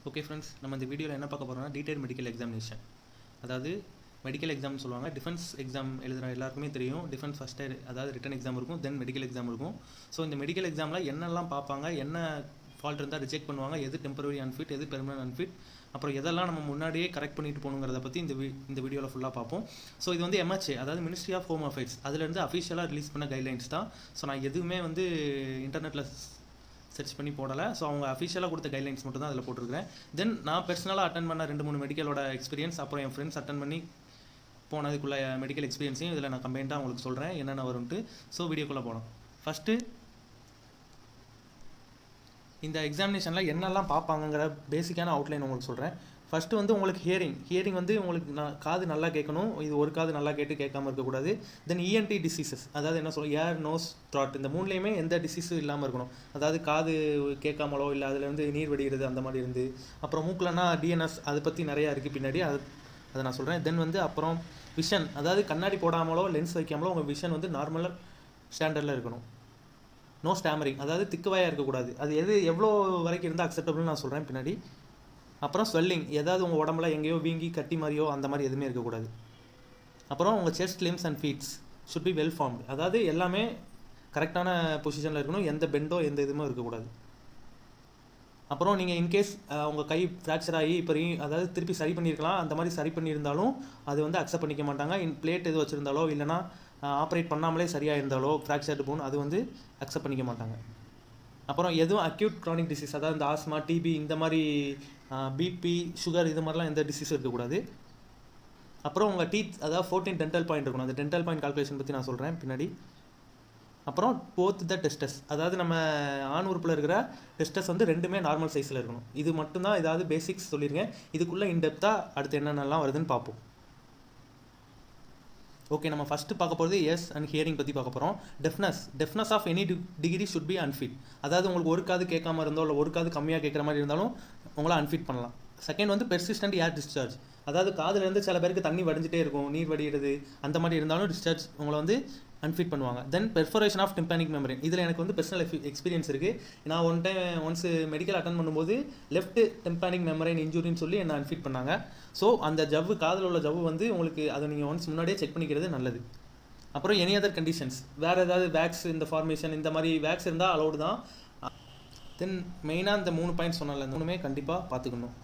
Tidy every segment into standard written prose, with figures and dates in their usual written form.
Okay friends, நம்ம இந்த வீடியோவில் என்ன பார்க்க போகிறோம்னா டீடைல் மெடிக்கல் எக்ஸாமினேஷன். அதாவது மெடிக்கல் எக்ஸாம்னு சொல்லுவாங்க. டிஃபென்ஸ் எக்ஸாம் எழுதுகிற எல்லாருக்குமே தெரியும். டிஃபென்ஸ் ஃபஸ்ட்டு அதாவது ரிட்டன் எக்ஸாம் இருக்கும், தென் மெடிக்கல் எக்ஸாம் இருக்கும். ஸோ இந்த மெடிக்கல் எக்ஸாமில் என்னெல்லாம் பார்ப்பாங்க, என்ன ஃபால்ட் இருந்தால் ரிஜெக்ட் பண்ணுவாங்க, எது டெம்பரரி அன்ஃபிட், எது பெர்மனன்ட் அன்ஃபிட், அப்புறம் எதெல்லாம் நம்ம முன்னாடியே கரெக்ட் பண்ணிட்டு போகணுங்கிறத பற்றி இந்த வீடியோவில் ஃபுல்லாக பார்ப்போம். ஸோ இது வந்து MHA, அதாவது மினிஸ்ட்ரி ஆஃப் ஹோம் அஃபேர்ஸ், அதுலேருந்து அஃபிஷியலாக ரிலீஸ் பண்ண கைட்லைன்ஸ் தான். ஸோ நான் எதுவுமே வந்து இன்டர்நெட்டில் சர்ச் பண்ணி போடலை. ஸோ அவங்க அஃபிஷியலாக கொடுத்த கைட்லைன்ஸ் மட்டும் தான் அதில் போட்டிருக்கிறேன். தென் நான் பர்சனலாக அட்டன் பண்ண 2-3 மெடிக்கலோட எக்ஸ்பீரியன்ஸ், அப்புறம் என் ஃப்ரெண்ட்ஸ் அட்டன் பண்ணி போனதுக்குள்ள மெடிக்கல் எக்ஸ்பீரியன்ஸையும் இதில் நான் கம்பெயின்ட்டாக உங்களுக்கு சொல்கிறேன் என்னென்ன வரும்ட்டு. ஸோ வீடியோக்குள்ளே போகலாம். ஃபஸ்ட்டு இந்த எக்ஸாமினேஷனில் என்னெல்லாம் பார்ப்பாங்கங்கிற பேசிக்கான அவுட்லைன் உங்களுக்கு சொல்கிறேன். ஃபஸ்ட்டு வந்து உங்களுக்கு ஹியரிங் வந்து உங்களுக்கு காது நல்லா கேட்கணும். இது ஒரு காது நல்லா கேட்காமல் இருக்கக்கூடாது. தென் ENT டிசீசஸ், அதாவது என்ன சொல்ல, ஏர், நோஸ், த்ராட், இந்த மூணுலேயுமே எந்த டிசீஸும் இல்லாமல் இருக்கணும். அதாவது காது கேட்காமலோ இல்லை அதில் வந்து நீர் வடிகிறது அந்த மாதிரி இருந்து, அப்புறம் மூக்கில்னா DNS, அதை பற்றி நிறையா இருக்குது பின்னாடி, அதை நான் சொல்கிறேன். தென் வந்து அப்புறம் விஷன், அதாவது கண்ணாடி போடாமலோ லென்ஸ் வைக்காமலோ உங்கள் விஷன் வந்து நார்மலாக ஸ்டாண்டர்டில் இருக்கணும். நோ ஸ்டாமரிங், அதாவது திக்குவாயாக இருக்கக்கூடாது. அது எவ்வளோ வரைக்கும் இருந்தால் அக்செப்டபுள்னு நான் சொல்கிறேன் பின்னாடி. அப்புறம் ஸ்வெல்லிங், ஏதாவது உங்கள் உடம்புல எங்கேயோ வீங்கி கட்டி மாதிரியோ அந்த மாதிரி எதுவுமே இருக்கக்கூடாது. அப்புறம் உங்கள் chest, limbs and feets should be well formed, அதாவது எல்லாமே கரெக்டான பொசிஷனில் இருக்கணும். எந்த பெண்டோ எந்த இதுவுமே இருக்கக்கூடாது. அப்புறம் நீங்கள் இன்கேஸ் உங்கள் கை ஃப்ராக்சர் ஆகி இப்போ அதாவது திருப்பி சரி பண்ணியிருக்கலாம், அந்த மாதிரி சரி பண்ணியிருந்தாலும் அது வந்து அக்செப்ட் பண்ணிக்க மாட்டாங்க. பிளேட் எது வச்சுருந்தாலோ இல்லைனா ஆப்ரேட் பண்ணாமலே சரியாக இருந்தாலோ ஃப்ராக்சர்டு போன் அது வந்து அக்செப்ட் பண்ணிக்க மாட்டாங்க. அப்புறம் எதுவும் அக்யூட் க்ரானிக் டிசீஸ், அதாவது இந்த ஆஸ்மா, TB, இந்த மாதிரி BP, சுகர், இது மாதிரிலாம் எந்த டிசீஸும் இருக்கக்கூடாது. அப்புறம் உங்கள் டீத், அதாவது 14 டென்டல் பாயிண்ட் இருக்கணும். அந்த டென்டல் பாயிண்ட் கால்குலேஷன் பற்றி நான் சொல்கிறேன் பின்னாடி. அப்புறம் போத் த டெஸ்டஸ், அதாவது நம்ம ஆண் உறுப்பில் இருக்கிற டெஸ்டஸ் வந்து ரெண்டுமே நார்மல் சைஸில் இருக்கணும். இது மட்டும்தான் ஏதாவது பேசிக்ஸ் சொல்லியிருக்கேன். இதுக்குள்ளே இன்டெப்த்தாக அடுத்து என்னென்னலாம் வருதுன்னு பார்ப்போம். ஓகே, நம்ம ஃபஸ்ட்டு பார்க்க போகிறது எஸ் அண்ட் ஹியரிங் பற்றி பார்க்க போகிறோம். Deafness of any degree should be unfit, அதாவது உங்களுக்கு ஒரு காது கேட்காம இருந்தோ இல்லை ஒரு காது கம்மியாக கேட்குற மாதிரி இருந்தாலும் உங்களை அன்ஃபிட் பண்ணலாம். செகண்ட் வந்து பெர்சிஸ்டன்ட் ஏர் டிஸ்சார்ஜ், அதாவது காதுலேருந்து சில பேருக்கு தண்ணி வடிஞ்சிட்டே இருக்கும், நீர் வடிகிறது அந்த மாதிரி இருந்தாலும் டிஸ்சார்ஜ் உங்களை வந்து அன்ஃபிட் பண்ணுவாங்க. தென் பெர்ஃபரேஷன் ஆஃப் டிம்பானிக் மெம்பரேன், இதில் எனக்கு வந்து பர்சனல் எக்ஸ்பீரியன்ஸ் இருக்குது. நான் ஒன்ஸ் மெடிக்கல் அட்டன் பண்ணும்போது லெஃப்ட் டிம்பானிக் மெம்பரேன் இன்ஜூரின்னு சொல்லி என்னை அன்ஃபிட் பண்ணாங்க. ஸோ அந்த ஜவ்வு, காதில் உள்ள ஜவ்வு வந்து உங்களுக்கு அதை நீங்கள் ஒன்ஸ் முன்னாடியே செக் பண்ணிக்கிறது நல்லது. அப்புறம் எனி அதர் கண்டிஷன்ஸ், வேறு ஏதாவது வேக்ஸ், இந்த ஃபார்மேஷன் இந்த மாதிரி வேக்ஸ் இருந்தால் அலௌடு தான். தென் மெயினாக இந்த 3 பாயிண்ட் சொன்னால இந்த 3மே கண்டிப்பாக பார்த்துக்கணும்.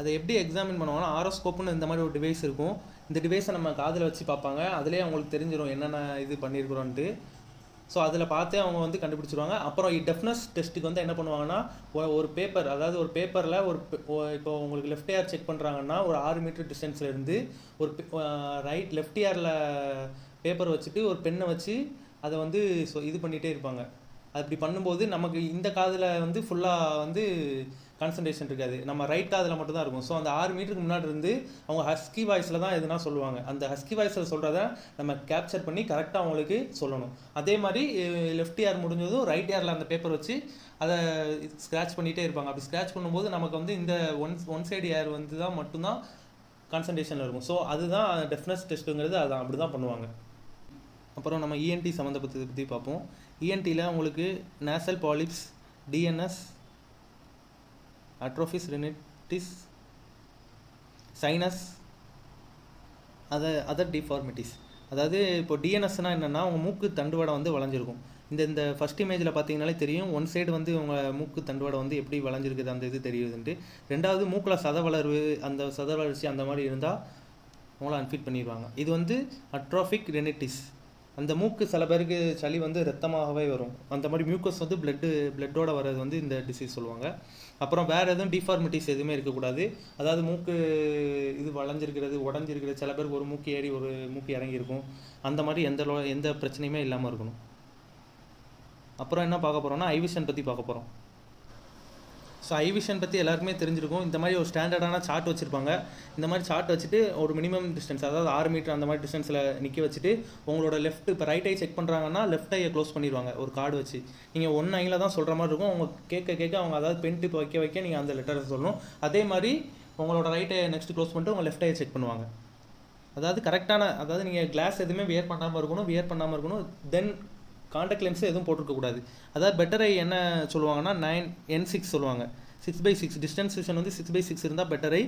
அதை எப்படி எக்ஸாமின் பண்ணுவாங்கன்னா ஆரோஸ்கோப்புன்னு இந்த மாதிரி ஒரு டிவைஸ் இருக்கும். இந்த டிவைஸை நம்ம காதில் வச்சு பார்ப்பாங்க. அதிலே அவங்களுக்கு தெரிஞ்சிடும் என்னென்ன இது பண்ணியிருக்கிறோன்ட்டு. ஸோ அதில் பார்த்தே அவங்க வந்து கண்டுபிடிச்சிருவாங்க. அப்புறம் டெஃப்னஸ் டெஸ்ட்டுக்கு வந்து என்ன பண்ணுவாங்கன்னா ஒரு பேப்பர், அதாவது ஒரு பேப்பரில் இப்போ உங்களுக்கு லெஃப்ட் ஏர் செக் பண்ணுறாங்கன்னா ஒரு 6 மீட்டர் டிஸ்டன்ஸில் இருந்து ஒரு லெஃப்ட் ஏரில் பேப்பர் வச்சுட்டு ஒரு பெண்ணை வச்சு அதை வந்து இது பண்ணிகிட்டே இருப்பாங்க. அப்படி பண்ணும்போது நமக்கு இந்த காதில் வந்து ஃபுல்லாக வந்து கான்சன்ட்ரேஷன் இருக்காது, நம்ம ரைட் காதில் மட்டும்தான் இருக்கும். ஸோ அந்த 6 மீட்டருக்கு முன்னாடி இருந்து அவங்க ஹஸ்கி வாய்ஸில் தான் எதுனா சொல்லுவாங்க. அந்த ஹஸ்கி வாய்ஸில் சொல்கிறத நம்ம கேப்சர் பண்ணி கரெக்டாக அவங்களுக்கு சொல்லணும். அதே மாதிரி லெஃப்ட் ஏர் முடிஞ்சதும் ரைட் ஏரில் அந்த பேப்பர் வச்சு அதை ஸ்க்ராட்ச் பண்ணிகிட்டே இருப்பாங்க. அப்படி ஸ்க்ராட்ச் பண்ணும்போது நமக்கு வந்து இந்த ஒன் சைடு ஏர் வந்து தான் மட்டும்தான் கான்சன்ட்ரேஷனில் இருக்கும். ஸோ அதுதான் டெஃப்னஸ் டெஸ்ட்டுங்கிறது, அதான் அப்படி தான் பண்ணுவாங்க. அப்புறம் நம்ம ENT சம்மந்தப்பட்டதை பற்றி பார்ப்போம். ENTயில் உங்களுக்கு nasal polyps, DNS, atrophic rhinitis, sinus, other deformities. அதாவது இப்போ DNSனால் என்னென்னா உங்கள் மூக்கு தண்டுவடை வந்து வளைஞ்சிருக்கும். இந்த ஃபஸ்ட் இமேஜில் பார்த்தீங்கனாலே தெரியும், ஒன் சைடு வந்து உங்கள் மூக்கு தண்டுவடை வந்து எப்படி வளைஞ்சிருக்குது அந்த இது தெரியுதுன்ட்டு. ரெண்டாவது மூக்கில் சத வளர்வு, அந்த சத வளர்ச்சி அந்த மாதிரி இருந்தால் உங்களை அன்ஃபிட் பண்ணிடுவாங்க. இது வந்து அட்ரோஃபிக் ரெனிட்டிஸ், அந்த மூக்கு சில பேருக்கு சளி வந்து ரத்தமாகவே வரும். அந்த மாதிரி மியூக்கஸ் வந்து பிளட்டோட வர்றது வந்து இந்த டிசீஸ் சொல்லுவாங்க. அப்புறம் வேறு எதுவும் டிஃபார்மிட்டிஸ் எதுவுமே இருக்கக்கூடாது. அதாவது மூக்கு இது வளைஞ்சிருக்கிறது, உடஞ்சிருக்கிறது, சில பேருக்கு ஒரு மூக்கு ஏறி ஒரு மூக்கு இறங்கியிருக்கும், அந்த மாதிரி எந்த பிரச்சனையுமே இல்லாமல் இருக்கணும். அப்புறம் என்ன பார்க்க போகிறோம்னா ஐவிஷன் பற்றி பார்க்க போகிறோம். ஸோ ஐவிஷன் பற்றி எல்லாருக்குமே தெரிஞ்சிருக்கும். இந்த மாதிரி ஒரு ஸ்டாண்டர்டான சார்ட் வச்சுருப்பாங்க. இந்த மாதிரி சார்ட் வச்சுட்டு ஒரு மினிமம் டிஸ்டன்ஸ், அதாவது 6 மீட்டர் அந்த மாதிரி டிஸ்டன்ஸில் நிற்க வச்சுட்டு உங்களோட இப்போ ரைட் ஐ செக் பண்ணுறாங்கன்னா லெஃப்ட் ஐயை க்ளோஸ் பண்ணிடுவாங்க ஒரு கார்டு வச்சு. நீங்கள் 1 ஐயில் தான் சொல்கிற மாதிரி இருக்கும். அவங்க கேட்க அவங்க அதாவது பென் டிப் வைக்க நீங்கள் அந்த லெட்டரை சொல்லணும். அதே மாதிரி உங்களோட ரைட் ஐயை நெக்ஸ்ட் க்ளோஸ் பண்ணிட்டு உங்கள் லெஃப்ட் ஐயை செக் பண்ணுவாங்க. அதாவது கரெக்டான, அதாவது நீங்கள் கிளாஸ் எதுவுமே வியர் பண்ணாமல் இருக்கணும். தென் காண்டாக்ட் லென்ஸு எதுவும் போட்டிருக்கக்கூடாது. அதாவது பெட்டர் ஐ என்ன சொல்லுவாங்கன்னா 9N6 சொல்லுவாங்க. 6/6 டிஸ்டன்ஸ் விஷன் வந்து 6/6 இருந்தால் பெட்டர் ஐ,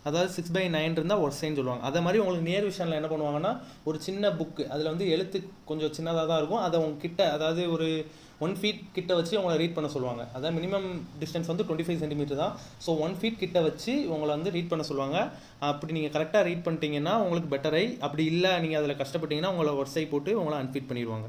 அதாவது 6/9 இருந்தால் ஒர்ஸ்ட்னு சொல்லுவாங்க. அதே மாதிரி உங்களுக்கு நியர் விஷனில் என்ன பண்ணுவாங்கன்னா ஒரு சின்ன புக்கு, அதில் வந்து எழுத்து கொஞ்சம் சின்னதாக தான் இருக்கும், அதை உங்க கிட்ட அதாவது ஒரு 1 feet கிட்ட வச்சு உங்களை ரீட் பண்ண சொல்லுவாங்க. அதாவது மினிமம் டிஸ்டன்ஸ் வந்து 25 சென்டிமீட்டர் தான். ஸோ 1 feet கிட்ட வச்சு உங்களை வந்து ரீட் பண்ண சொல்லுவாங்க. அப்படி நீங்கள் கரெக்டாக ரீட் பண்ணிட்டீங்கன்னா உங்களுக்கு பெட்டர் ஐ, அப்படி இல்லை நீங்கள் அதில் கஷ்டப்பட்டீங்கன்னா உங்களை ஒர்ஸ் ஐ போட்டு உங்களை அன்ஃபிட் பண்ணிடுவாங்க.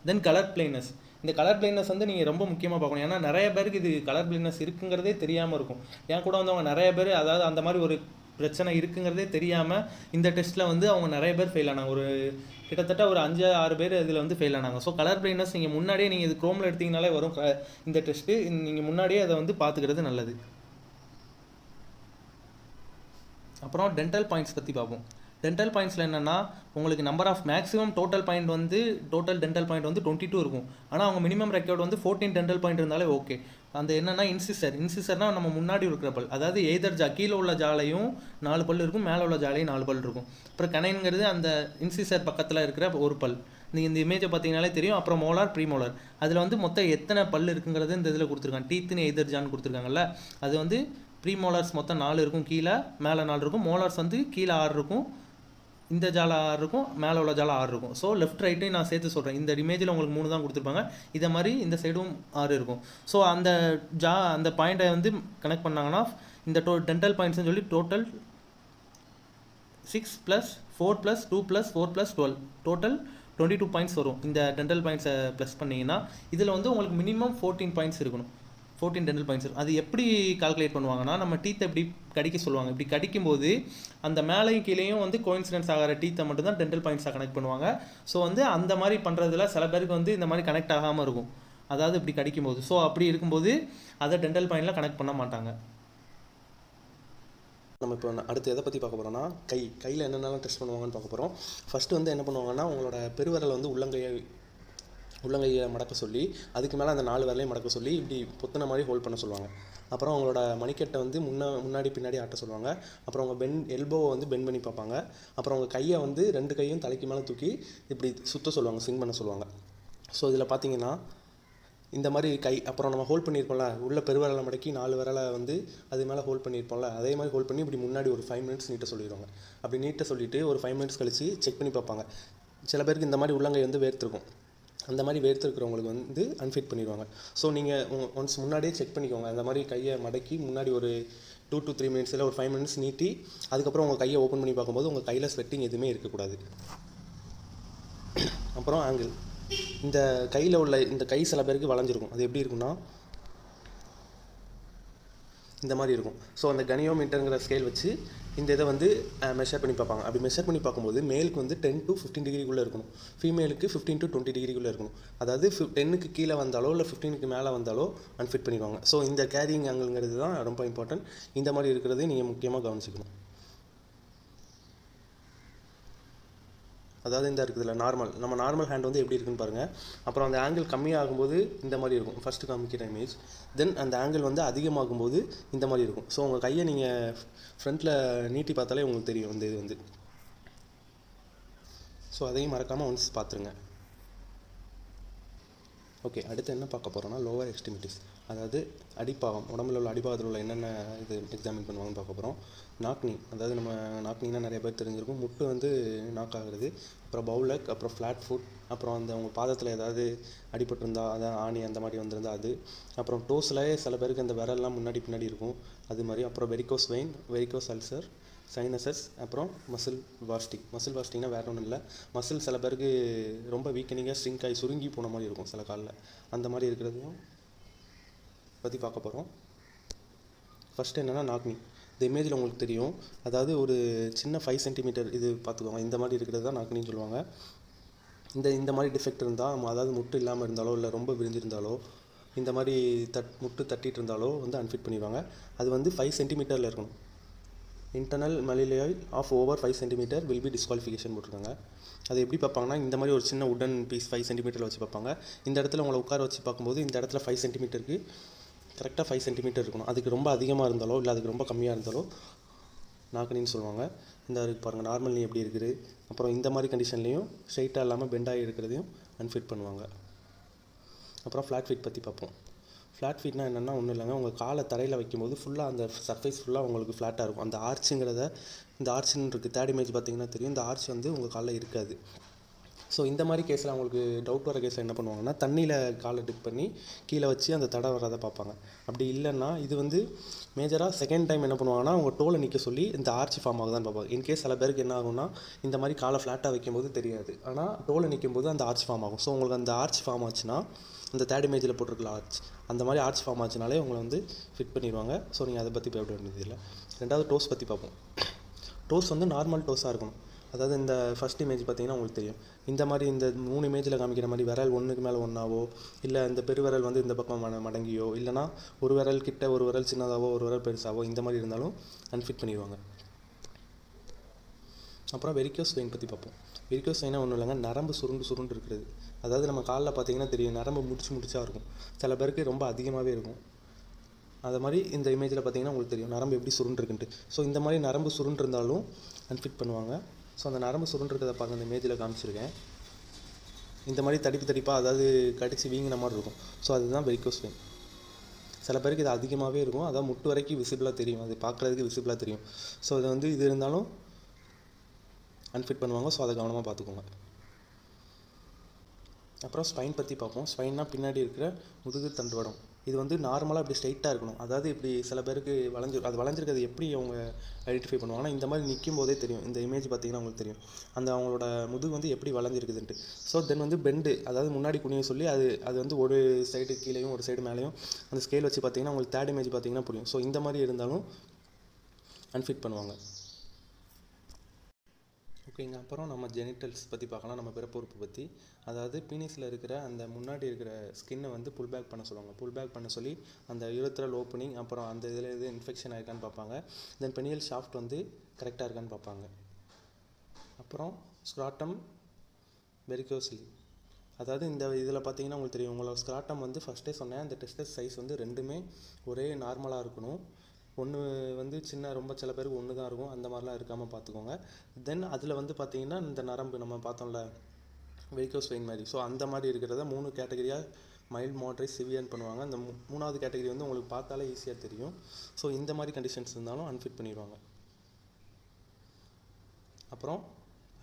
தென் கலர் பிளைனஸ். இந்த கலர் பிளைனஸ் வந்து நீங்கள் ரொம்ப முக்கியமாக பார்க்கணும். ஏன்னா நிறைய பேருக்கு இது கலர் பிளைனஸ் இருக்குங்கிறதே தெரியாமல் இருக்கும். ஏன் கூட வந்து அவங்க நிறைய பேர் அதாவது அந்த மாதிரி ஒரு பிரச்சனை இருக்குங்கிறதே தெரியாமல் இந்த டெஸ்ட்டில் வந்து அவங்க நிறைய பேர் ஃபெயில் ஆனாங்க. ஒரு கிட்டத்தட்ட ஒரு 5-6 பேர் இதில் வந்து ஃபெயில் ஆனாங்க. ஸோ கலர் பிளைனஸ் நீங்கள் முன்னாடியே நீங்கள் இது குரோமில் எடுத்தீங்கனாலே வரும் இந்த டெஸ்ட்டு. நீங்கள் முன்னாடியே அதை வந்து பார்த்துக்கிறது நல்லது. அப்புறம் டென்டல் பாயிண்ட்ஸ் பற்றி பார்ப்போம். டென்டல் பாயிண்ட்ஸில் என்னென்னா உங்களுக்கு number of maximum total point வந்து டோட்டல் டென்டல் பாயிண்ட் வந்து 22 இருக்கும். ஆனால் அவங்க மினிமம் ரெக்கார்ட் வந்து 14 டென்டல் பாயிண்ட் இருந்தாலே ஓகே. அந்த என்னென்னா இன்சிசர்னால் நம்ம முன்னாடி இருக்கிற பல், அதாவது எய்தர் கீழே உள்ள ஜாலையும் 4 பல் இருக்கும், மேலே உள்ள ஜாலையும் 4 பல் இருக்கும். அப்புறம் கனைங்கிறது அந்த இன்சிசர் பக்கத்தில் இருக்கிற ஒரு பல். நீங்கள் இந்த இமேஜை பார்த்தீங்கனாலே தெரியும். அப்புறம் மோலார், ப்ரீமோலார், அதில் வந்து மொத்தம் எத்தனை பல் இருக்குங்கிறது இந்த இதில் கொடுத்துருக்காங்க. டீத்துன்னு எய்தர் ஜான்னு கொடுத்துருக்காங்கல்ல, அது வந்து ப்ரீமோலார்ஸ் மொத்தம் 4 இருக்கும், கீழே மேலே 4 இருக்கும். மோலார்ஸ் வந்து கீழே 6 இருக்கும், இந்த ஜாலை 6 இருக்கும், மேலே உள்ள ஜாலை 6 இருக்கும். ஸோ லெஃப்ட் ரைட்டையும் நான் சேர்த்து சொல்கிறேன். இந்த இமேஜில் உங்களுக்கு 3 தான் கொடுத்துருப்பாங்க, இதை மாதிரி இந்த சைடும் 6 இருக்கும். ஸோ அந்த பாயிண்ட்டை வந்து கனெக்ட் பண்ணாங்கன்னா இந்த டென்டல் பாயிண்ட்ஸ்னு சொல்லி டோட்டல் 6 + 4 + 2 + 4 + 12 டோட்டல் 22 பாயிண்ட்ஸ் வரும். இந்த டென்டல் பாயிண்ட்ஸை ப்ளஸ் பண்ணிங்கன்னா இதில் வந்து உங்களுக்கு மினிமம் 14 பாயிண்ட்ஸ் இருக்கணும். 14 டென்டல் பாயிண்ட்ஸ். அது எப்படி கால்குலேட் பண்ணுவாங்கன்னா நம்ம டீத்தை எப்படி கடிக்க சொல்லுவாங்க. இப்படி கடிக்கும்போது அந்த மேலேயும் கீழேயும் வந்து கோயின்சிடன்ஸ் ஆகிற டீத்தை மட்டும் தான் டென்டல் பாயிண்ட்ஸாக கனெக்ட் பண்ணுவாங்க. ஸோ வந்து அந்த மாதிரி பண்ணுறதுல சில பேருக்கு வந்து இந்த மாதிரி கனெக்ட் ஆகாமல் இருக்கும், அதாவது இப்படி கடிக்கும்போது. ஸோ அப்படி இருக்கும்போது அதை டென்டல் பாயிண்டில் கனெக்ட் பண்ண மாட்டாங்க. நம்ம இப்போ அடுத்து எதை பற்றி பார்க்க போகிறோம்னா கையில் என்னென்னலாம் டெஸ்ட் பண்ணுவாங்கன்னு பார்க்க போகிறோம். ஃபஸ்ட்டு வந்து என்ன பண்ணுவாங்கன்னா உங்களோட பெருவிரலை வந்து உள்ளங்கையை மடக்க சொல்லி அதுக்கு மேலே அந்த 4 விரலையும் மடக்க சொல்லி இப்படி பொத்தின மாதிரி ஹோல்ட் பண்ண சொல்லுவாங்க. அப்புறம் அவங்களோட மணிக்கட்டை வந்து முன்னாடி பின்னாடி ஆட்ட சொல்லுவாங்க. அப்புறம் அவங்க எல்போவை வந்து பெண்ட் பண்ணி பார்ப்பாங்க. அப்புறம் அவங்க கையை வந்து 2 கையும் தலைக்கு மேலே தூக்கி இப்படி சுற்ற சொல்லுவாங்க, ஸ்விங் பண்ண சொல்லுவாங்க. ஸோ இதில் பார்த்தீங்கன்னா இந்த மாதிரி அப்புறம் நம்ம ஹோல்ட் பண்ணியிருப்போம்ல, உள்ள பெருவிரலை மடக்கி 4 விரலை வந்து அது மேலே ஹோல்ட் பண்ணியிருப்போம்ல, அதே மாதிரி ஹோல்ட் பண்ணி இப்படி முன்னாடி ஒரு 5 மினிட்ஸ் நீட்ட சொல்லிடுவாங்க. அப்படி நீட்ட சொல்லிவிட்டு ஒரு 5 மினிட்ஸ் கழித்து செக் பண்ணி பார்ப்பாங்க. சில பேருக்கு இந்த மாதிரி உள்ளங்கை வந்து வேர்த்திருக்கும், அந்த மாதிரி வேர்த்திருக்கிறவங்களுக்கு வந்து அன்ஃபிட் பண்ணிடுவாங்க. ஸோ நீங்கள் ஒன்ஸ் முன்னாடியே செக் பண்ணிக்கோங்க. அந்த மாதிரி கையை மடக்கி முன்னாடி ஒரு 2 to 3 மினிட்ஸில் ஒரு 5 மினிட்ஸ் நீட்டி அதுக்கப்புறம் உங்கள் கையை ஓப்பன் பண்ணி பார்க்கும்போது உங்கள் கையில் ஸ்வெட்டிங் எதுவுமே இருக்கக்கூடாது. அப்புறம் ஆங்கிள். இந்த கையில் உள்ள இந்த கை சில பேருக்கு வளைஞ்சிருக்கும். அது எப்படி இருக்குன்னா இந்த மாதிரி இருக்கும். ஸோ அந்த கனியோமீட்டருங்கிற ஸ்கேல் வச்சு இந்த இதை வந்து மெஷர் பண்ணி பார்ப்பாங்க. அப்படி மெஷர் பண்ணி பார்க்கும்போது மேலுக்கு வந்து 10 to 15 டிகிரிக்குள்ளே இருக்கணும், ஃபீமேலுக்கு 15 to 20 டிகிரிக்குள்ளே இருக்கணும். அதாவது 10க்கு கீழே வந்தாலோ இல்லை 15க்கு மேலே வந்தாலோ அன்ஃபிட் பண்ணிடுவாங்க. ஸோ இந்த கேரியிங் ஆங்கிள்ங்கிறது தான் ரொம்ப இம்பார்ட்டன்ட். இந்த மாதிரி இருக்கிறது நீங்கள் முக்கியமாக கவனிச்சிக்கணும். அதாவது இந்த இருக்குதுல்ல நம்ம நார்மல் ஹேண்ட் வந்து எப்படி இருக்குன்னு பாருங்கள். அப்புறம் அந்த ஆங்கிள் கம்மியாகும்போது இந்த மாதிரி இருக்கும், ஃபஸ்ட்டு காமிக்கிற இமேஜ். தென் அந்த ஆங்கிள் வந்து அதிகமாகும்போது இந்த மாதிரி இருக்கும். ஸோ உங்கள் கையை நீங்கள் ஃப்ரண்ட்டில் நீட்டி பார்த்தாலே உங்களுக்கு தெரியும் இந்த இது வந்து. ஸோ அதையும் மறக்காமல் ஒன்ஸ் பார்த்துருங்க. ஓகே, அடுத்து என்ன பார்க்க போகிறோன்னா லோவர் எக்ஸ்ட்ரிமிட்டிஸ், அதாவது அடிப்பாகம், உடம்புல உள்ள அடிப்பாகத்தில் உள்ள என்னென்ன இது எக்ஸாமின் பண்ணுவாங்கன்னு பார்க்க போகிறோம். நாக்னி, அதாவது நம்ம நாக்னின்னா நிறைய பேர் தெரிஞ்சிருக்கும், முட்டு வந்து நாக் ஆகுறது. அப்புறம் பவுலக், அப்புறம் ஃப்ளாட் ஃபுட், அப்புறம் அந்த உங்கள் பாதத்தில் ஏதாவது அடிபட்டிருந்தா அதான் ஆணி அந்த மாதிரி வந்திருந்தா அது. அப்புறம் டோஸ்லேயே சில பேருக்கு அந்த விரல்லாம் முன்னாடி பின்னாடி இருக்கும் அது மாதிரி. அப்புறம் varicose vein, varicose ulcer, sinuses, அப்புறம் மசில் வாஸ்டிங்னா வேறு ஒன்றும் இல்லை, மசில் சில பேருக்கு ரொம்ப வீக்கனிங்காக ஸ்ட்ரிங்க் ஆகி சுருங்கி போன மாதிரி இருக்கும் சில காலில், அந்த மாதிரி இருக்கிறதையும் பற்றி பார்க்க போகிறோம். ஃபஸ்ட்டு என்னென்னா நாக்னி. இந்த இமேஜில் உங்களுக்கு தெரியும், அதாவது ஒரு சின்ன 5 சென்டிமீட்டர் இது பார்த்துக்கோங்க, இந்த மாதிரி இருக்கிறது தான் நாக்னின்னு சொல்லுவாங்க. இந்த மாதிரி டிஃபெக்ட் இருந்தால், அதாவது முட்டு இல்லாமல் இருந்தாலோ இல்லை ரொம்ப விரிஞ்சிருந்தாலோ இந்த மாதிரி முட்டு தட்டிகிட்டு இருந்தாலோ வந்து அன்ஃபிட் பண்ணிடுவாங்க. அது வந்து 5 சென்டிமீட்டரில் இருக்கணும். Internal malleoli of over 5 centimetre will be disqualification போட்டிருக்காங்க. அது எப்படி பார்ப்பாங்கன்னா இந்த மாதிரி ஒரு சின்ன உடன் பீஸ் 5 சென்டிமீட்டரில் வச்சு பார்ப்பாங்க. இந்த இடத்துல உங்களை உட்கார வச்சு பார்க்கும்போது இந்த இடத்துல 5 சென்டிமீட்டருக்கு கரெக்டாக 5 சென்டிமீட்டர் இருக்கணும். அதுக்கு ரொம்ப அதிகமாக இருந்தாலோ இல்லை அதுக்கு ரொம்ப கம்மியாக இருந்தாலோ நாக்கனின்னு சொல்லுவாங்க. இந்த பாருங்கள் நார்மல் நீ எப்படி இருக்குது. அப்புறம் இந்த மாதிரி கண்டிஷன்லேயும் ஸ்ட்ரைட்டாக இல்லாமல் பெண்டாகி இருக்கிறதையும் அன்ஃபிட் பண்ணுவாங்க. அப்புறம் ஃப்ளாட் ஃபீட் பற்றி பார்ப்போம். ஃப்ளாட் ஃபீட்னா என்னென்னா ஒன்றும் இல்லைங்க, உங்கள் காலை தரையில் வைக்கும்போது ஃபுல்லாக அந்த சர்ஃபேஸ் ஃபுல்லாக உங்களுக்கு ஃப்ளாட்டாக இருக்கும். அந்த ஆர்ச்சுங்கிறத, இந்த ஆர்ச்சுன்னு இருக்குது, தேர்ட் இமேஜ் பார்த்தீங்கன்னா தெரியும், இந்த ஆர்ச் வந்து உங்கள் காலில் இருக்காது. ஸோ இந்த மாதிரி கேஸில் அவங்களுக்கு டவுட் வர கேஸில் என்ன பண்ணுவாங்கன்னா, தண்ணியில் காலை டிப் பண்ணி கீழே வச்சு அந்த தடை வராத பார்ப்பாங்க. அப்படி இல்லைன்னா இது வந்து மேஜராக செகண்ட் டைம் என்ன பண்ணுவாங்கன்னா, அவங்க டோலை நிற்க சொல்லி இந்த ஆர்ச் ஃபார்ம் ஆகுதான்னு பார்ப்பாங்க. இன்கேஸ் சில பேருக்கு என்ன ஆகும்னா, இந்த மாதிரி காலை ஃப்ளாட்டாக வைக்கும்போது தெரியாது, ஆனால் டோலை நிற்கும் போது அந்த ஆர்ச் ஃபார்ம் ஆகும். ஸோ உங்களுக்கு அந்த ஆர்ச் ஃபார்ம் ஆச்சுன்னா, அந்த தேர்ட் இமேஜில் போட்டிருக்கல ஆர்ச், அந்த மாதிரி ஆர்ச் ஃபார்ம் ஆச்சுனாலே உங்களை வந்து ஃபிட் பண்ணிடுவாங்க. ஸோ நீங்கள் அதை பற்றி பயப்பட வேண்டியது இல்லை. ரெண்டாவது டோஸ் பற்றி பார்ப்போம். டோஸ் வந்து நார்மல் டோஸாக இருக்கணும். அதாவது இந்த ஃபஸ்ட் இமேஜ் பார்த்தீங்கன்னா உங்களுக்கு தெரியும், இந்த மாதிரி இந்த 3 இமேஜில் காமிக்கிற மாதிரி விரல் ஒன்றுக்கு மேலே ஒன்றாவோ, இல்லை இந்த பெருவிரல் வந்து இந்த பக்கம் மடங்கியோ, இல்லைனா ஒரு விரல் கிட்ட ஒரு விரல் சின்னதாகவோ ஒரு விரல் பெருசாவோ இந்த மாதிரி இருந்தாலும் அன்ஃபிட் பண்ணிடுவாங்க. அப்புறம் வெரிகோஸ் வெயின் பற்றி பார்ப்போம். வெரிகோஸ் வெயினா ஒன்றும் இல்லைங்க, நரம்பு சுருண்டு இருக்கிறது. அதாவது நம்ம காலில் பார்த்தீங்கன்னா தெரியும், நரம்பு முடிச்சா இருக்கும், சில பேருக்கு ரொம்ப அதிகமாகவே இருக்கும். அது மாதிரி இந்த இமேஜில் பார்த்தீங்கன்னா உங்களுக்கு தெரியும் நரம்பு எப்படி சுருண்டுருக்குன்ட்டு. ஸோ இந்த மாதிரி நரம்பு சுருண்டு இருந்தாலும் அன்ஃபிட் பண்ணுவாங்க. ஸோ அந்த நரம்பு சுருண்டுருக்கிறத பாருங்கள், இந்த இமேஜில் காமிச்சிருக்கேன். இந்த மாதிரி தடிப்பாக, அதாவது கடிச்சு வீங்கின மாதிரி இருக்கும். ஸோ அதுதான் வெரிகோஸ் வெயின். சில பேருக்கு இது அதிகமாகவே இருக்கும், அதாவது முட்டு வரைக்கும் விசிபிளாக தெரியும், அது பார்க்குறதுக்கு விசிபிளாக தெரியும். ஸோ இது வந்து இது இருந்தாலும் அன்ஃபிட் பண்ணுவாங்க. ஸோ அதை கவனமாக பார்த்துக்கோங்க. அப்புறம் ஸ்பைன் பற்றி பார்ப்போம். ஸ்பைன்னா பின்னாடி இருக்கிற முதுகு தண்டுவடம். இது வந்து நார்மலாக இப்படி ஸ்ட்ரைட்டாக இருக்கணும். அதாவது இப்படி சில பேருக்கு அது வளைஞ்சிருக்கிறது எப்படி அவங்க ஐடென்டிஃபை பண்ணுவாங்கன்னா, இந்த மாதிரி நிற்கும் போதே தெரியும். இந்த இமேஜ் பார்த்தீங்கன்னா உங்களுக்கு தெரியும் அந்த அவங்களோட முதுகு வந்து எப்படி வளைஞ்சிருக்குதுன்ட்டு. ஸோ தென் வந்து பெண்டு, அதாவது முன்னாடி குனிய சொல்லி அது வந்து ஒரு சைடு கீழேயும் ஒரு சைடு மேலேயும் அந்த ஸ்கேல் வச்சு பார்த்தீங்கன்னா உங்களுக்கு தேர்ட் இமேஜ் பார்த்தீங்கன்னா புரியும். ஸோ இந்த மாதிரி இருந்தாலும் அன்ஃபிட் பண்ணுவாங்க. ஓகேங்க. அப்புறம் நம்ம ஜெனிட்டல்ஸ் பற்றி பார்க்கலாம், நம்ம பிறப்புறுப்பு பற்றி. அதாவது பீனிஸில் இருக்கிற அந்த முன்னாடி இருக்கிற ஸ்கின்னை வந்து புல் பேக் பண்ண சொல்லுவாங்க. புல் பேக் பண்ண சொல்லி அந்த யூரத்ரல் ஓப்பனிங், அப்புறம் அந்த இதில் எது இன்ஃபெக்ஷன் ஆயிருக்கான்னு பார்ப்பாங்க. தென் பெனியல் ஷாஃப்ட் வந்து கரெக்டாக இருக்கான்னு பார்ப்பாங்க. அப்புறம் ஸ்க்ராட்டம், வெரிகோசிலி. அதாவது இந்த இதில் பார்த்தீங்கன்னா உங்களுக்கு தெரியும், உங்களோட ஸ்க்ராட்டம் வந்து ஃபஸ்ட்டே சொன்னேன், அந்த டெஸ்டஸ் சைஸ் வந்து ரெண்டுமே ஒரே நார்மலாக இருக்கணும். ஒன்று வந்து ரொம்ப சில பேருக்கு ஒன்று தான் இருக்கும், அந்த மாதிரிலாம் இருக்காமல் பார்த்துக்கோங்க. தென் அதில் வந்து பார்த்தீங்கன்னா இந்த நரம்பு நம்ம பார்த்தோம்ல வெரிகோஸ் வெயின் மாதிரி, ஸோ அந்த மாதிரி இருக்கிறத 3 கேட்டகரியாக மைல்ட், மாட்ரேட், சிவியர்னு பண்ணுவாங்க. அந்த 3வது கேட்டகரி வந்து உங்களுக்கு பார்த்தாலே ஈஸியாக தெரியும். ஸோ இந்த மாதிரி கண்டிஷன்ஸ் இருந்தாலும் அன்ஃபிட் பண்ணிடுவாங்க. அப்புறம்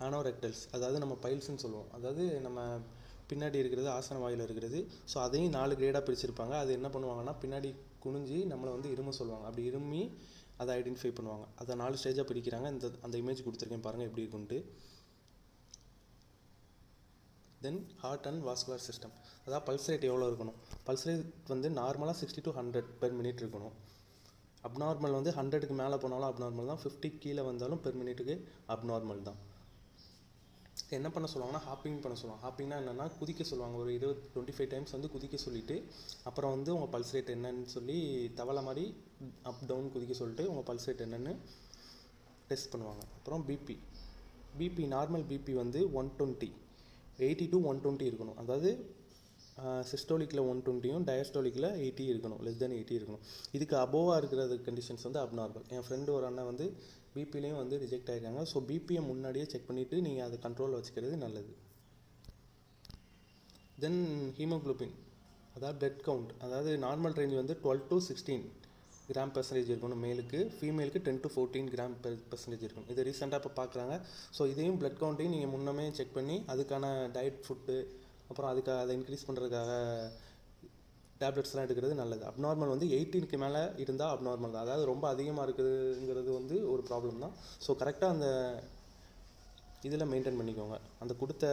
ஆனோரெக்டல்ஸ், அதாவது நம்ம பைல்ஸ்ன்னு சொல்லுவோம். அதாவது நம்ம பின்னாடி இருக்கிறது ஆசன வாயில் இருக்கிறது. ஸோ அதையும் 4 கிரேடாக பிரிச்சிருப்பாங்க. அது என்ன பண்ணுவாங்கன்னா, பின்னாடி குனிஞ்சி நம்மளை வந்து இரும சொல்லுவாங்க. அப்படி இருமி அதை ஐடென்டிஃபை பண்ணுவாங்க. அதை 4 ஸ்டேஜாக பிரிக்கிறாங்க. அந்த இமேஜ் கொடுத்துருக்கேன் பாருங்கள் எப்படி இருக்குன்ட்டு. தென் ஹார்ட் அண்ட் வாஸ்குலர் சிஸ்டம், அதாவது பல்ஸ் ரேட் எவ்வளோ இருக்கணும். பல்ஸ் ரேட் வந்து நார்மலாக 60 to 100 per minute இருக்கணும். அப்நார்மல் வந்து 100க்கு மேலே போனாலும் அப்நார்மல் தான், 50 கீழே வந்தாலும் பெர் மினிட்டுக்கு அப்நார்மல் தான். என்ன பண்ண சொல்லுவாங்கன்னா, ஹாப்பிங் பண்ண சொல்லுவாங்க. ஹாப்பிங்னா என்னென்னா குதிக்க சொல்லுவாங்க. ஒரு 25 டைம்ஸ் வந்து குதிக்க சொல்லிவிட்டு அப்புறம் வந்து உங்கள் பல்ஸ் ரேட் என்னன்னு சொல்லி தவளை மாதிரி அப் டவுன் குதிக்க சொல்லிட்டு உங்கள் பல்ஸ் ரேட் என்னென்னு டெஸ்ட் பண்ணுவாங்க. அப்புறம் பிபி நார்மல் பிபி வந்து 120, 80 to 120 இருக்கணும். அதாவது சிஸ்டோலிக்கில் 120யும் டயஸ்டோலிக்கில் 80 இருக்கணும், லெஸ் தென் 80 இருக்கணும். இதுக்கு அபோவாக இருக்கிறது கண்டிஷன்ஸ் வந்து அப்நார்மல். என் ஃப்ரெண்டு ஒரு அண்ணன் வந்து பிபிலையும் வந்து ரிஜெக்ட் ஆகிருக்காங்க. ஸோ பிபியை முன்னாடியே செக் பண்ணிவிட்டு நீங்கள் அதை கண்ட்ரோலில் வச்சுக்கிறது நல்லது. தென் ஹீமோக்ளோபின், அதாவது பிளட் கவுண்ட், அதாவது நார்மல் ரேஞ்ச் வந்து 12 to 16 கிராம் பெர்சன்டேஜ் இருக்கணும் மேலுக்கு. ஃபீமேலுக்கு 10 to 14 கிராம் பெர்சன்டேஜ் இருக்கணும். இது ரீசெண்டாக இப்போ பார்க்குறாங்க. ஸோ இதையும் பிளட் கவுண்ட்டையும் நீங்கள் முன்னமே செக் பண்ணி அதுக்கான டயட் ஃபுட்டு, அப்புறம் அதை இன்க்ரீஸ் பண்ணுறதுக்காக டேப்லெட்ஸ்லாம் எடுக்கிறது நல்லது. அப்நார்மல் வந்து 18க்கு மேலே இருந்தால் அப்நார்மல் தான். அதாவது ரொம்ப அதிகமாக இருக்குதுங்கிறது வந்து ஒரு ப்ராப்ளம் தான். ஸோ கரெக்டாக அந்த இதில் மெயின்டைன் பண்ணிக்கோங்க, அந்த கொடுத்த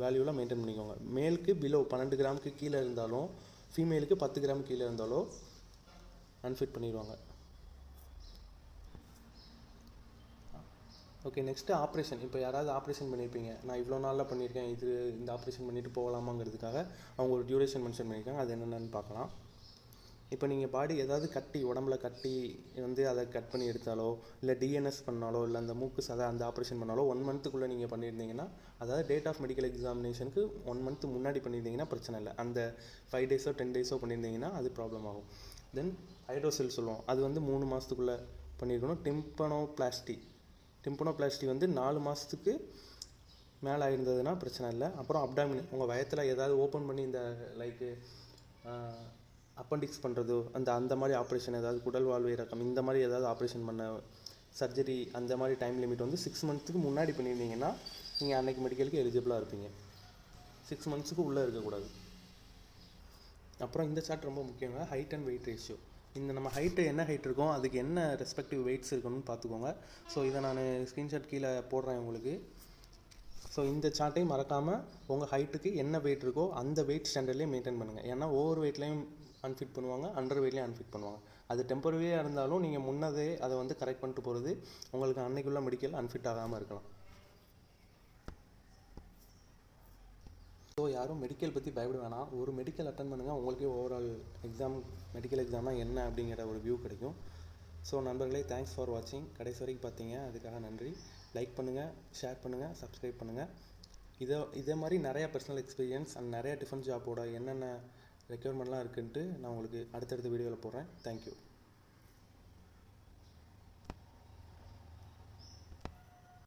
வேல்யூவில் மெயின்டைன் பண்ணிக்கோங்க. மேலுக்கு பிலோ 12 கிராமுக்கு கீழே இருந்தாலும், ஃபீமேலுக்கு 10 கிராம் கீழே இருந்தாலும் அன்ஃபிட் பண்ணிடுவாங்க. Okay, next operation. இப்போ யாராவது ஆப்ரேஷன் பண்ணியிருப்பீங்க, நான் இவ்வளோ நாளில் பண்ணியிருக்கேன், இந்த ஆப்ரேஷன் பண்ணிவிட்டு போகலாமாங்கிறதுக்காக அவங்க ஒரு டியூரேஷன் மென்ஷன் பண்ணியிருக்காங்க. அது என்னென்னு பார்க்கலாம். இப்போ நீங்கள் பாடி ஏதாவது உடம்புல கட்டி வந்து அதை கட் பண்ணி எடுத்தாலோ, இல்லை டிஎன்எஸ் பண்ணாலோ, இல்லை அந்த மூக்கு சதை அந்த ஆப்ரேஷன் பண்ணாலோ 1 மந்த்துக்குள்ளே நீங்கள் பண்ணியிருந்தீங்கன்னா, அதாவது டேட் ஆஃப் மெடிக்கல் எக்ஸாமினேஷனுக்கு 1 மந்த் முன்னாடி பண்ணியிருந்தீங்கன்னா பிரச்சனை இல்லை. அந்த 5 days 10 days பண்ணியிருந்தீங்கன்னா அது ப்ராப்ளம் ஆகும். தென் ஹைட்ரோசெல் சொல்லுவோம், அது வந்து 3 மாதத்துக்குள்ளே பண்ணியிருக்கணும். டிம்பனோபிளாஸ்டி வந்து 4 மாதத்துக்கு மேலே ஆயிருந்ததுன்னா பிரச்சனை இல்லை. அப்புறம் அப்டாமின், உங்கள் வயத்தில் ஏதாவது ஓப்பன் பண்ணி இந்த லைக்கு அப்பண்டிக்ஸ் பண்ணுறதோ அந்த மாதிரி ஆப்ரேஷன், ஏதாவது குடல் வாழ்வு இறக்கம் இந்த மாதிரி ஏதாவது ஆப்ரேஷன் பண்ண சர்ஜரி, அந்த மாதிரி டைம் லிமிட் வந்து 6 மந்த்துக்கு முன்னாடி பண்ணியிருந்தீங்கன்னா நீங்கள் அன்னைக்கு மெடிக்கலுக்கு எலிஜிபிளாக இருப்பீங்க. 6 மந்த்ஸுக்கு உள்ளே இருக்கக்கூடாது. அப்புறம் இந்த சார்ட் ரொம்ப முக்கியங்க, ஹைட் அண்ட் வெயிட் ரேஷியோ. இந்த நம்ம ஹைட்டு என்ன ஹைட் இருக்கோம் அதுக்கு என்ன ரெஸ்பெக்டிவ் வெயிட்ஸ் இருக்கணும்னு பார்த்துக்கோங்க. ஸோ இதை நான் ஸ்க்ரீன்ஷாட் கீழே போடுறேன் உங்களுக்கு. ஸோ இந்த சார்ட்டையும் மறக்காமல் உங்கள் ஹைட்டுக்கு என்ன வெயிட் இருக்கோ அந்த வெயிட் ஸ்டாண்டர்ட்லேயே மெயின்டைன் பண்ணுங்கள். ஏன்னா ஓவர் வெயிட்லேயும் அன்ஃபிட் பண்ணுவாங்க, அண்டர் வெயிட்லேயும் அன்ஃபிட் பண்ணுவாங்க. அது டெம்பரரியாக இருந்தாலும் நீங்கள் முன்னதே அதை வந்து கரெக்ட் பண்ணிட்டு போகிறது உங்களுக்கு அன்னைக்குள்ள மெடிக்கல் அன்ஃபிட் ஆகாமல் இருக்கலாம். ஸோ யாரும் மெடிக்கல் பற்றி பயப்பட வேணாம். ஒரு மெடிக்கல் அட்டன் பண்ணுங்கள், உங்களுக்கே ஓவரால் மெடிக்கல் எக்ஸாம்னா என்ன அப்படிங்கிற ஒரு வியூ கிடைக்கும். ஸோ நண்பர்களே, தேங்க்ஸ் ஃபார் வாட்சிங். கடைசி வரைக்கும் பார்த்தீங்க, அதுக்காக நன்றி. லைக் பண்ணுங்கள், ஷேர் பண்ணுங்கள், சப்ஸ்கிரைப் பண்ணுங்கள். இதே மாதிரி நிறையா பர்சனல் எக்ஸ்பீரியன்ஸ் அண்ட் நிறையா டிஃபரெண்ட் ஜாப்போட என்னென்ன ரெக்யர்மெண்ட்லாம் இருக்குன்ட்டு நான் உங்களுக்கு அடுத்தடுத்த வீடியோவில் போடுறேன். தேங்க்யூ.